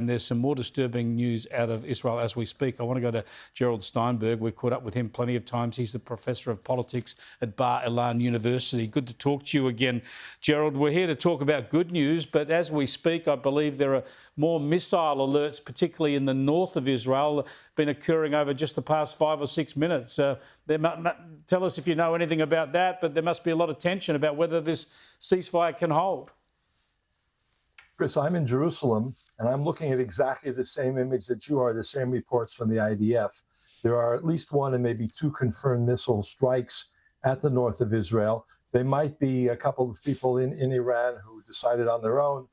And there's some more disturbing news out of Israel as we speak. I want to go to Gerald Steinberg. We've caught up with him plenty of times. He's the Professor of Politics at Bar Ilan University. Good to talk to you again, Gerald. We're here to talk about good news, but as we speak, I believe there are more missile alerts, particularly in the north of Israel, been occurring over just the past 5 or 6 minutes. Tell us if you know anything about that, but there must be a lot of tension about whether this ceasefire can hold. Chris, I'm in Jerusalem, and I'm looking at exactly the same image that you are, the same reports from the IDF. There are at least one and maybe two confirmed missile strikes at the north of Israel. There might be a couple of people in Iran who decided on their own,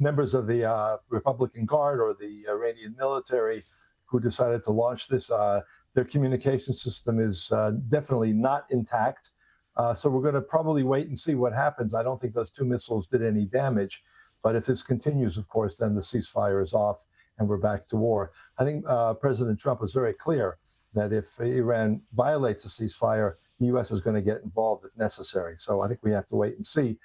members of the Republican Guard or the Iranian military who decided to launch this. Their communication system is definitely not intact. So we're going to probably wait and see what happens. I don't think those two missiles did any damage. But if this continues, of course, then the ceasefire is off and we're back to war. I think President Trump was very clear that if Iran violates the ceasefire, the U.S. is going to get involved if necessary. So I think we have to wait and see.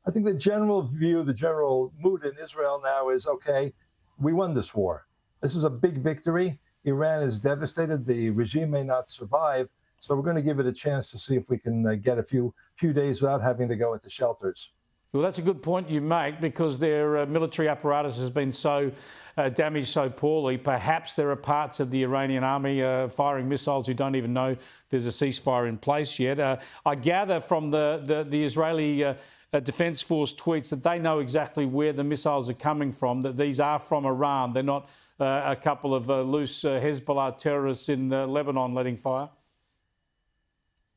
I think the general view, the general mood in Israel now is, okay, we won this war. This is a big victory. Iran is devastated. The regime may not survive. So we're going to give it a chance to see if we can get a few days without having to go into shelters. Well, that's a good point you make, because their military apparatus has been so damaged so poorly. Perhaps there are parts of the Iranian army firing missiles who don't even know there's a ceasefire in place yet. I gather from the Israeli Defence Force tweets that they know exactly where the missiles are coming from, that these are from Iran. They're not a couple of loose Hezbollah terrorists in Lebanon letting fire.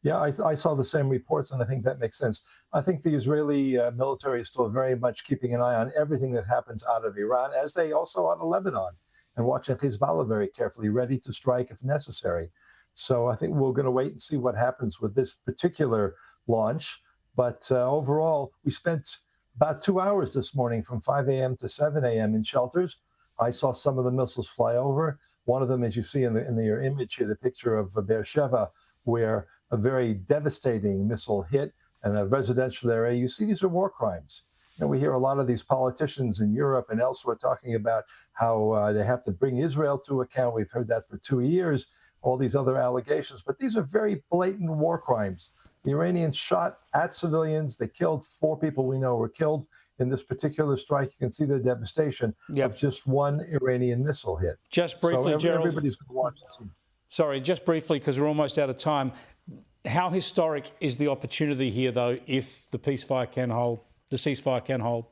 Yeah, I saw the same reports, and I think that makes sense. I think the Israeli military is still very much keeping an eye on everything that happens out of Iran, as they also out of Lebanon, and watching Hezbollah very carefully, ready to strike if necessary. So I think we're going to wait and see what happens with this particular launch. But overall, we spent about 2 hours this morning from 5 a.m. to 7 a.m. in shelters. I saw some of the missiles fly over. One of them, as you see in your image here, the picture of Beersheba, where a very devastating missile hit in a residential area. You see, these are war crimes. And we hear a lot of these politicians in Europe and elsewhere talking about how they have to bring Israel to account. We've heard that for 2 years, all these other allegations. But these are very blatant war crimes. The Iranians shot at civilians. They killed 4 people we know were killed in this particular strike. You can see the devastation of just one Iranian missile hit. Just briefly, so Gerald. Everybody's going to watch this. Sorry, just briefly, because we're almost out of time. How historic is the opportunity here, though, if the ceasefire can hold?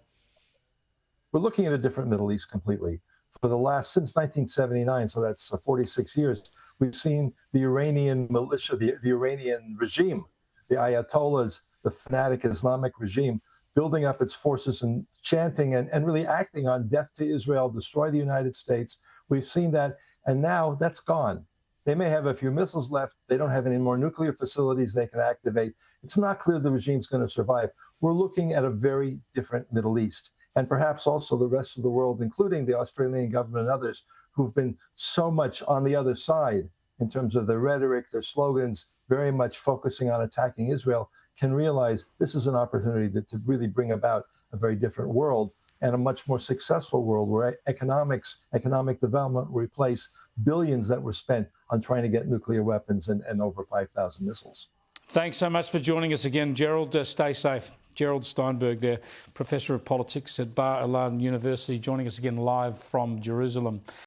We're looking at a different Middle East completely. Since 1979, so that's 46 years, we've seen the Iranian militia, the Iranian regime, the Ayatollahs, the fanatic Islamic regime, building up its forces and chanting and really acting on death to Israel, destroy the United States. We've seen that, and now that's gone. They may have a few missiles left. They don't have any more nuclear facilities they can activate. It's not clear the regime's going to survive. We're looking at a very different Middle East, and perhaps also the rest of the world, including the Australian government and others who've been so much on the other side in terms of their rhetoric, their slogans, very much focusing on attacking Israel, can realize this is an opportunity to really bring about a very different world, and a much more successful world where economic development will replace billions that were spent on trying to get nuclear weapons and over 5,000 missiles. Thanks so much for joining us again, Gerald. Stay safe. Gerald Steinberg there, Professor of Politics at Bar Ilan University, joining us again live from Jerusalem.